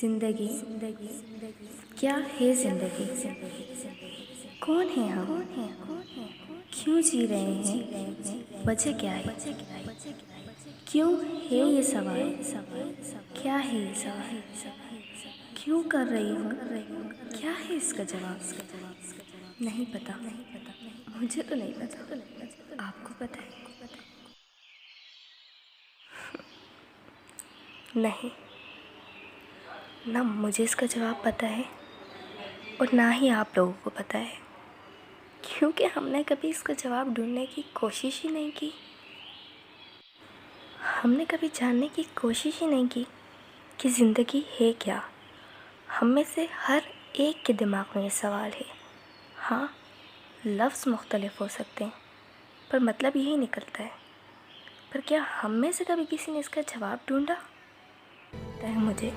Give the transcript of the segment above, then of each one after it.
जिंदगी क्या है जिंदगी? कौन है हम? क्यों जी रहे हैं? वजह क्या है? क्यों है ये सवाल? क्या है ये सवाल? क्यों कर रही हूँ? क्या है इसका जवाब? नहीं पता। मुझे तो नहीं पता। आपको पता है? नहीं, ना मुझे इसका जवाब पता है और ना ही आप लोगों को पता है, क्योंकि हमने कभी इसका जवाब ढूंढने की कोशिश ही नहीं की। हमने कभी जानने की कोशिश ही नहीं की कि ज़िंदगी है क्या। हम में से हर एक के दिमाग में ये सवाल है। हाँ, लफ्ज़ मुख्तलिफ हो सकते हैं पर मतलब यही निकलता है। पर क्या हम में से कभी किसी ने इसका जवाब ढूंढा? मुझे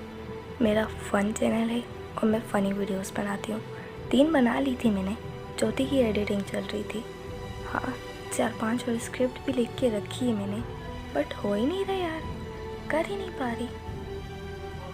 मेरा फ़न चैनल है और मैं फ़नी वीडियोस बनाती हूँ। 3 बना ली थी मैंने, चौथी की एडिटिंग चल रही थी। हाँ, 4-5 और स्क्रिप्ट भी लिख के रखी है मैंने, बट हो ही नहीं रहा यार, कर ही नहीं पा रही।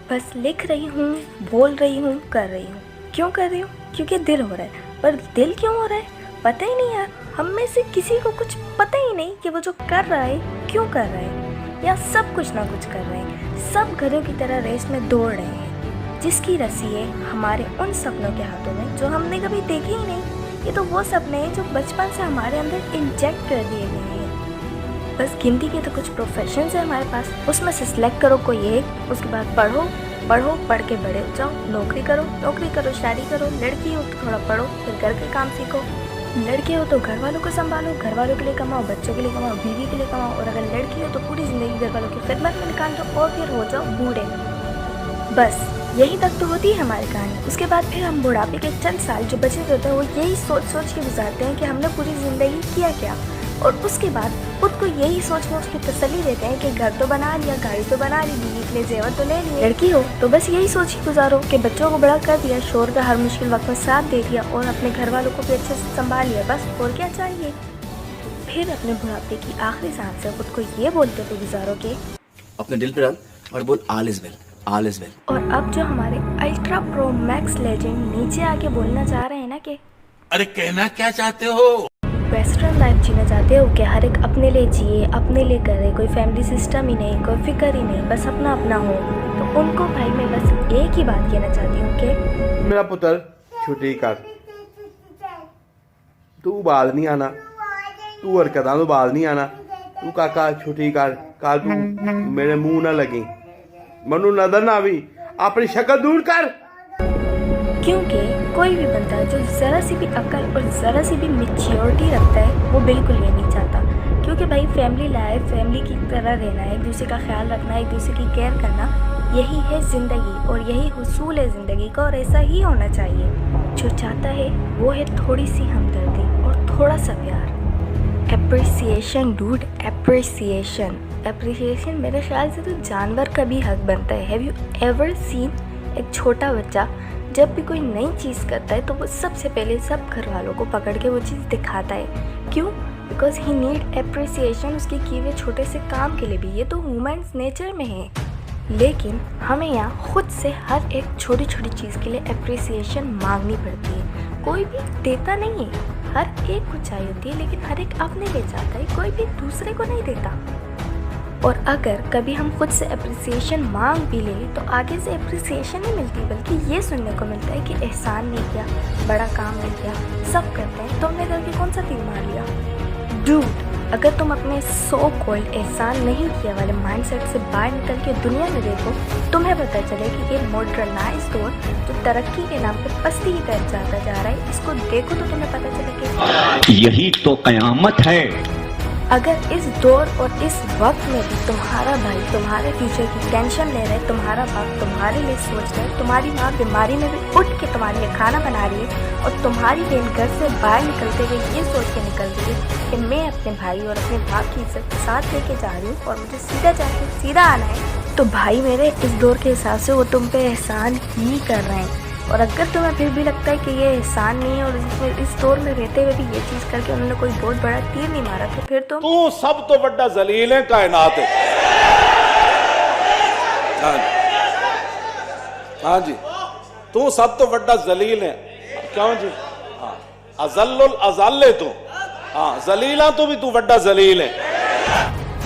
बस लिख रही हूँ, बोल रही हूँ, कर रही हूँ। क्यों कर रही हूँ? क्योंकि दिल हो रहा है। पर दिल क्यों हो रहा है पता ही नहीं यार। हम में से किसी को कुछ पता ही नहीं कि वो जो कर रहा है क्यों कर रहा है, या सब कुछ ना कुछ कर रहे हैं। सब घरों की तरह रेस में दौड़ रहे हैं, जिसकी रस्सी है हमारे उन सपनों के हाथों में जो हमने कभी देखे ही नहीं। ये तो वो सपने हैं जो बचपन से हमारे अंदर इंजेक्ट कर दिए गए हैं। बस गिनती के तो कुछ प्रोफेशंस है हमारे पास, उसमें से सिलेक्ट करो कोई एक, उसके बाद पढ़ो, पढ़ के बड़े हो जाओ, नौकरी करो, शादी करो। लड़की हो तो थोड़ा पढ़ो, फिर घर के काम सीखो। लड़के हो तो घर वालों को संभालो, घर वालों के लिए कमाओ, बच्चों के लिए कमाओ, बीवी के लिए कमाओ। और अगर लड़की हो तो पूरी ज़िंदगी घर वालों की खिदमत में निकाल दो और फिर हो जाओ बूढ़े। बस यही तक तो होती है हमारी कहानी। उसके बाद फिर हम बुढ़ापे के चंद साल जो बचे होते हैं वो यही सोच के गुजारते हैं कि हमने पूरी ज़िंदगी किया क्या। और उसके बाद खुद को यही सोच के तसल्ली देते हैं कि घर तो बना लिया, गाड़ी तो बना ली, बीवी के लिए जेवर तो ले लिए। लड़की हो तो बस यही सोच के गुजारो कि बच्चों को बड़ा कर दिया, शोहर का हर मुश्किल वक्त में साथ दे दिया और अपने घर वालों को भी अच्छे से संभाल लिया। बस और क्या चाहिए? फिर अपने बुढ़ापे की आखिरी सांस से खुद को ये बोलते हुए गुजारोगे, अपने दिल पे रख और बोल all is well, all is well. और अब जो हमारे अल्ट्रा प्रो मैक्स लेजेंड नीचे आके बोलना चाह रहे हैं ना कि अरे कहना क्या चाहते हो? वेस्टर्न लाइफ जीना चाहते हो कि हर एक अपने लिए जिए, अपने लिए करे, कोई फैमिली सिस्टम ही नहीं, कोई फिक्र ही नहीं, बस अपना अपना हो। तो उनको भाई मैं बस एक ही बात कहना चाहती हूँ कि मेरा पुत्र छुट्टी कर, तू बाल नहीं आना, तू हरकतां तो बाल नहीं आना, तू काका छुट्टी कर, कल तू मेरे मुंह ना लगी, मनु नजर ना आवी, अपनी शक्ल दूर कर। क्योंकि कोई भी बंदा जो ज़रा सी भी अक्ल और ज़रा सी भी मैच्योरिटी रखता है वो बिल्कुल ये नहीं चाहता। क्योंकि भाई फैमिली लाइफ, फैमिली की तरह रहना, एक दूसरे का ख्याल रखना, एक दूसरे की केयर करना, यही है ज़िंदगी और यही हुसूल है ज़िंदगी का। और ऐसा ही होना चाहिए। जो चाहता है वो है थोड़ी सी हमदर्दी और थोड़ा सा प्यार। एप्रिसिएशन डूड, एप्रिसिएशन मेरे ख्याल से तो जानवर का भी हक बनता है। हैव यू एवर सीन एक छोटा बच्चा जब भी कोई नई चीज़ करता है तो वो सबसे पहले सब घर वालों को पकड़ के वो चीज़ दिखाता है। क्यों? बिकॉज ही नीड एप्रिसिएशन उसके किए हुए छोटे से काम के लिए भी। ये तो ह्यूमन्स नेचर में है। लेकिन हमें यहाँ खुद से हर एक छोटी छोटी चीज़ के लिए एप्रिसिएशन मांगनी पड़ती है। कोई भी देता नहीं है, हर एक को चाहिए होती है, लेकिन हर एक अपने लिए चाहता है, कोई भी दूसरे को नहीं देता। और अगर कभी हम खुद से एप्रिसिएशन मांग भी लें तो आगे से एप्रिसिएशन नहीं मिलती, बल्कि ये सुनने को मिलता है कि एहसान नहीं किया, बड़ा काम नहीं किया, सब करते हैं, तुमने करके कौन सा तीर मार लिया। डूड, अगर तुम अपने सो कॉल्ड एहसान नहीं किया वाले माइंडसेट से बाहर निकल के दुनिया में देखो, तुम्हें पता चले कि ये मॉडर्नाइज्ड दौर जो तरक्की के नाम पे पस्ती की तरफ जाता जा रहा है, इसको देखो तो तुम्हें पता चले कि यही तो कयामत है। अगर इस दौर और इस वक्त में भी तुम्हारा भाई तुम्हारे फ्यूचर की टेंशन ले रहा है, तुम्हारा बाप तुम्हारे लिए सोच रहा है, तुम्हारी माँ बीमारी में भी उठ के तुम्हारे लिए खाना बना रही है और तुम्हारी बहन घर से बाहर निकलते हुए ये सोच के निकल रही है कि मैं अपने भाई और अपने बाप की इज्जत साथ लेके जा रही हूँ और मुझे सीधा जाके सीधा आना है, तो भाई मेरे इस दौर के हिसाब से वो तुम पे एहसान ही कर रहे हैं। और अगर तुम्हें फिर भी लगता है कि ये एहसान नहीं है और इस दौर में रहते हुए भी ये चीज़ करके उन्होंने कोई बहुत बड़ा तीर नहीं मारा, तो फिर तुम तू सब तो बड़ा जलील है कायनात है। हाँ जी, तू सब तो बड़ा जलील है। क्यों जी? हाँ, अजल्लुल अजाले तू। हाँ, जलीला तो भी तू बड़ा जलील है।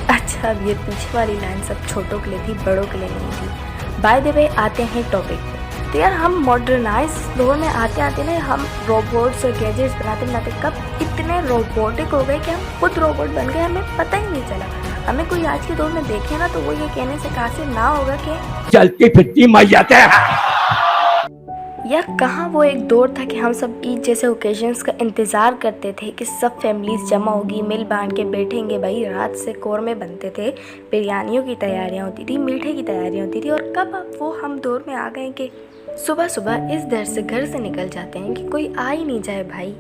अच्छा, अब ये पीछे वाली लाइन सब छोटों के लिए थी, बड़ों के लिए नहीं थी। बाय द वे, आते हैं टॉपिक पे। तो यार, हम मॉडर्नाइज दौर में आते आते ना हम रोबोट्स और गैजेट्स बनाते बनाते कब इतने रोबोटिक हो गए कि हम खुद रोबोट बन गए, हमें पता ही नहीं चला। हमें कोई आज के दौर में देखे ना तो वो ये कहने से कासिर ना होगा कि चलती फिरती मैयत है। यार, कहाँ वो एक दौर था कि हम सब ईद जैसे ओकेजन्स का इंतज़ार करते थे कि सब फैमिलीज जमा होगी, मिल बांध के बैठेंगे भाई। रात से कौरमे बनते थे, बिरयानियों की तैयारियाँ होती थी, मीठे की तैयारियाँ होती थी। और कब अब वो हम दौर में आ गए कि सुबह सुबह इस डर से घर से निकल जाते हैं कि कोई आ ही नहीं जाए भाई।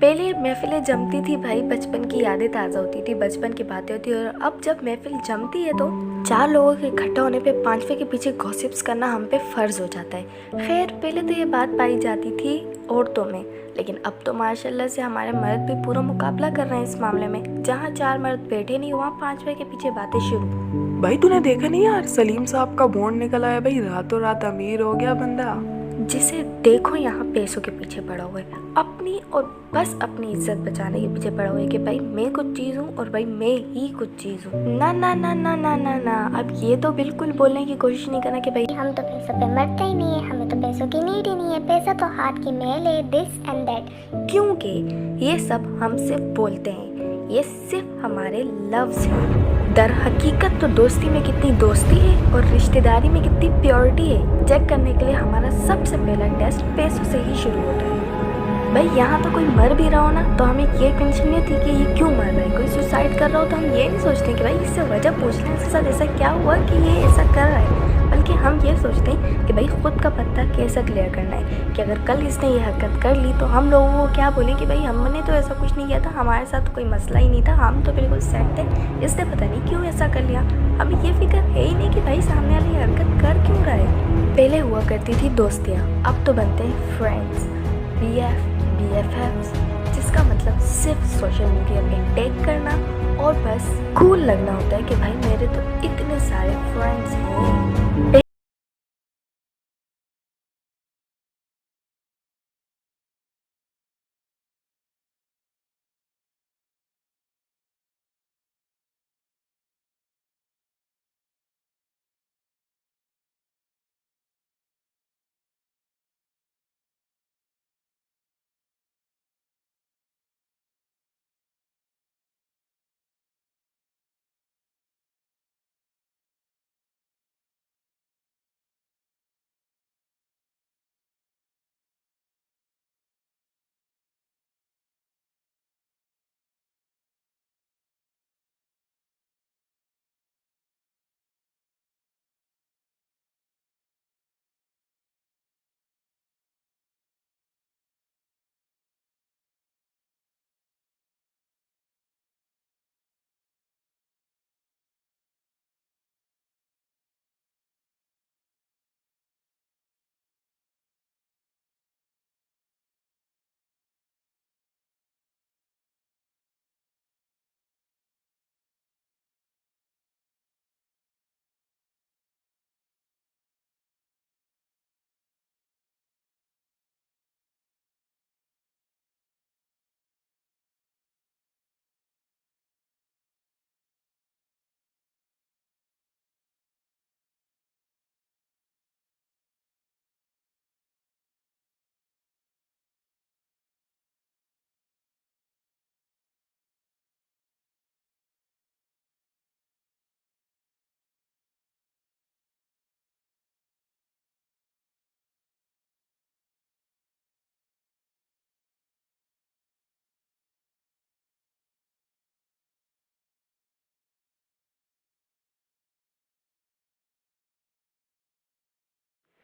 पहले महफिलें जमती थी भाई, बचपन की यादें ताज़ा होती थी, बचपन की बातें होती। और अब जब महफिल जमती है तो 4 लोगों के इकट्ठा होने पे 5वें के पीछे गॉसिप्स करना हम पे फ़र्ज़ हो जाता है। खैर, पहले तो ये बात पाई जाती थी औरतों में, लेकिन अब तो माशाल्लाह से हमारे मर्द भी पूरा मुकाबला कर रहे हैं इस मामले में। जहाँ 4 मर्द बैठे नहीं, वहाँ 5वें के पीछे बातें शुरू। भाई तूने देखा नहीं यार, सलीम साहब का बॉन्ड निकल आया भाई, रातों रात अमीर हो गया बंदा। जिसे देखो यहाँ पैसों के पीछे पड़ा हुआ है, अपनी और बस अपनी इज्जत बचाने के पीछे पड़ा हुआ है कि भाई मैं कुछ चीज़ हूँ और भाई मैं ही कुछ चीज़ हूँ। ना ना ना ना ना ना ना, अब ये तो बिल्कुल बोलने की कोशिश नहीं करना कि भाई हम तो पैसों पे मरते ही नहीं है, हमें तो पैसों की नीड ही नहीं है, पैसा तो हाथ की मैल है, दिस एंड दैट। क्योंकि ये सब हम सिर्फ बोलते हैं, ये सिर्फ हमारे लफ्ज़ हैं। दर हकीकत तो दोस्ती में कितनी दोस्ती है और रिश्तेदारी में कितनी प्योरिटी है, चेक करने के लिए हमारा सबसे पहला टेस्ट पैसों से ही शुरू होता है। भाई यहाँ तो कोई मर भी रहा हो ना तो हमें ये टेंशन नहीं थी कि ये क्यों मर रहा है। कोई सुसाइड कर रहा हो तो हम ये नहीं सोचते कि भाई इससे वजह पूछ लें, इसके साथ ऐसा क्या हुआ कि ये ऐसा कर रहा है, बल्कि हम ये सोचते हैं कि भाई खुद का पत्ता कैसा क्लियर करना है कि अगर कल इसने ये हरकत कर ली तो हम लोगों को क्या बोलें कि भाई हमने तो ऐसा कुछ नहीं किया था, हमारे साथ तो कोई मसला ही नहीं था, हम तो बिल्कुल सेट थे, इसने पता नहीं क्यों ऐसा कर लिया। हमें ये फिक्र है ही नहीं कि भाई सामने वाली हरकत कर क्यों रहा है। पहले हुआ करती थी दोस्तियाँ, अब तो बनते हैं फ्रेंड्स, BFFs, जिसका मतलब सिर्फ सोशल मीडिया पे टैग करना और बस कूल लगना होता है कि भाई मेरे तो इतने सारे फ्रेंड्स हैं।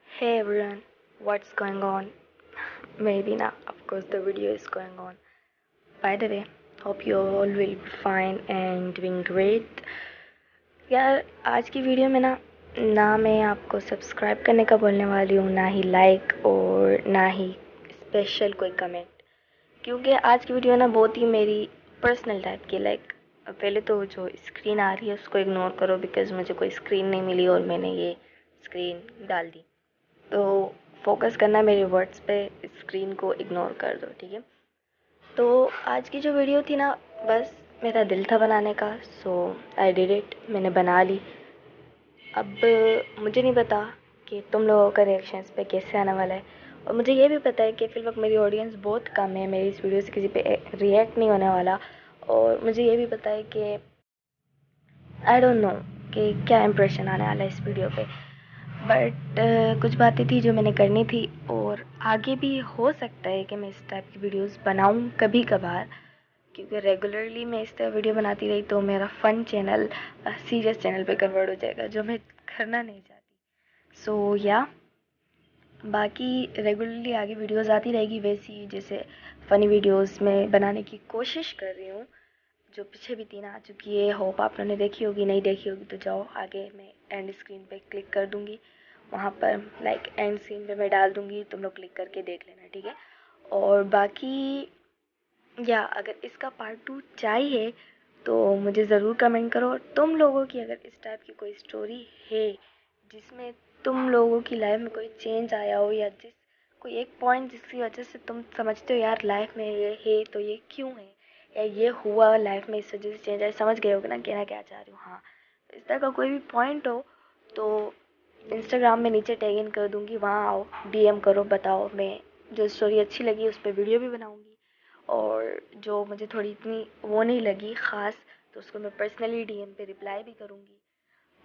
Hey everyone, what's going on? Maybe now, of course, the video is going on. By the way, hope you all will be fine and doing great. यार, आज की वीडियो में ना मैं आपको सब्सक्राइब करने का बोलने वाली हूँ, ना ही लाइक और ना ही स्पेशल कोई कमेंट, क्योंकि आज की वीडियो ना बहुत ही मेरी पर्सनल टाइप की। लाइक पहले तो जो स्क्रीन आ रही है उसको इग्नोर करो, बिकॉज़ मुझे कोई स्क्रीन नहीं मिली और मैंने ये स्क्रीन डाल दी। तो फोकस करना मेरे वर्ड्स पे, स्क्रीन को इग्नोर कर दो, ठीक है। तो आज की जो वीडियो थी ना, बस मेरा दिल था बनाने का, सो आई डिड इट, मैंने बना ली। अब मुझे नहीं पता कि तुम लोगों का रिएक्शन इस पे कैसे आने वाला है, और मुझे ये भी पता है कि फिल वक्त मेरी ऑडियंस बहुत कम है, मेरी इस वीडियो से किसी पे रिएक्ट नहीं होने वाला। और मुझे ये भी पता है कि आई डोंट नो कि क्या इम्प्रेशन आने वाला है इस वीडियो पे, बट कुछ बातें थी जो मैंने करनी थी, और आगे भी हो सकता है कि मैं इस टाइप की वीडियोस बनाऊं कभी कभार, क्योंकि रेगुलरली मैं इस तरह वीडियो बनाती रही तो मेरा फ़न चैनल सीरियस चैनल पे कन्वर्ट हो जाएगा, जो मैं करना नहीं चाहती। सो या बाकी रेगुलरली आगे वीडियोस आती रहेगी, वैसी जैसे फ़नी वीडियोस मैं बनाने की कोशिश कर रही हूँ, जो पीछे भी 3 आ चुकी है। होप आप लोगों ने देखी होगी, नहीं देखी होगी तो जाओ आगे, मैं एंड स्क्रीन पे क्लिक कर दूँगी, वहाँ पर लाइक एंड स्क्रीन पे मैं डाल दूँगी, तुम लोग क्लिक करके देख लेना, ठीक है। और बाकी या अगर इसका पार्ट 2 चाहिए तो मुझे ज़रूर कमेंट करो। और तुम लोगों की अगर इस टाइप की कोई स्टोरी है जिसमें तुम लोगों की लाइफ में कोई चेंज आया हो, या कोई एक पॉइंट जिसकी वजह से तुम समझते हो यार लाइफ में ये है तो ये क्यों है, या ये हुआ लाइफ में इस वजह से चेंज आया, समझ गए होगे ना कहना क्या चाह रही हूँ। हाँ, तो इस तरह का कोई भी पॉइंट हो तो इंस्टाग्राम में नीचे टैग इन कर दूँगी, वहाँ आओ, डीएम करो, बताओ। मैं जो स्टोरी अच्छी लगी उस पर वीडियो भी बनाऊँगी, और जो मुझे थोड़ी इतनी वो नहीं लगी ख़ास तो उसको मैं पर्सनली डीएम पे रिप्लाई भी करूँगी।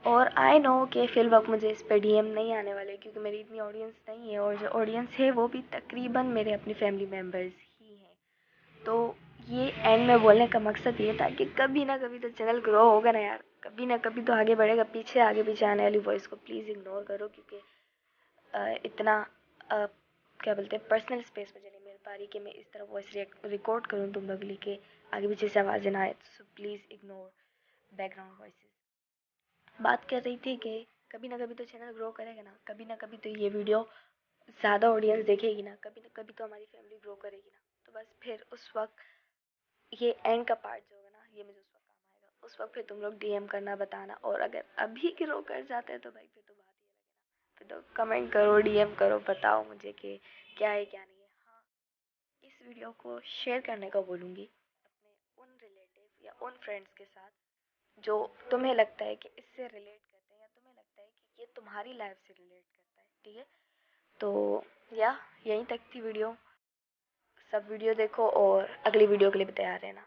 और आई नो कि फिल वक्त मुझे इस पर डीएम नहीं आने वाले, क्योंकि मेरी इतनी ऑडियंस नहीं है, और जो ऑडियंस है वो भी तकरीबन मेरे अपनी फैमिली मेम्बर्स ही हैं। तो ये एंड में बोलने का मकसद ये था कि कभी ना कभी तो चैनल ग्रो होगा ना यार, कभी ना कभी तो आगे बढ़ेगा। पीछे आगे पीछे आने वाली वॉइस को प्लीज़ इग्नोर करो, क्योंकि इतना क्या बोलते हैं पर्सनल स्पेस मुझे नहीं मिल पा रही कि मैं इस तरह वॉइस रिकॉर्ड करूँ तुम लोग के लिए कि आगे पीछे से आवाज़ें ना आए। So please ignore background voices. बात कर रही थी कि कभी ना कभी तो चैनल ग्रो करेगा ना, कभी ना कभी तो ये वीडियो ज़्यादा ऑडियंस देखेगी ना कभी तो हमारी फैमिली ग्रो करेगी ना। तो बस फिर उस वक्त ये एंड का पार्ट जो होगा ना, ये मुझे उस वक्त काम आएगा। उस वक्त फिर तुम लोग डीएम करना, बताना, और अगर अभी ग्रो कर जाते हैं तो भाई फिर तो बात ही अलग है ना। फिर तो कमेंट करो, डीएम करो, बताओ मुझे कि क्या है क्या नहीं है। हाँ, इस वीडियो को शेयर करने का बोलूँगी अपने उन रिलेटिव या उन फ्रेंड्स के साथ जो तुम्हें लगता है कि इससे रिलेट करते हैं, या तुम्हें लगता है कि ये तुम्हारी लाइफ से रिलेट करता है, ठीक है। तो या यहीं तक थी वीडियो। सब वीडियो देखो और अगली वीडियो के लिए भी तैयार रहना।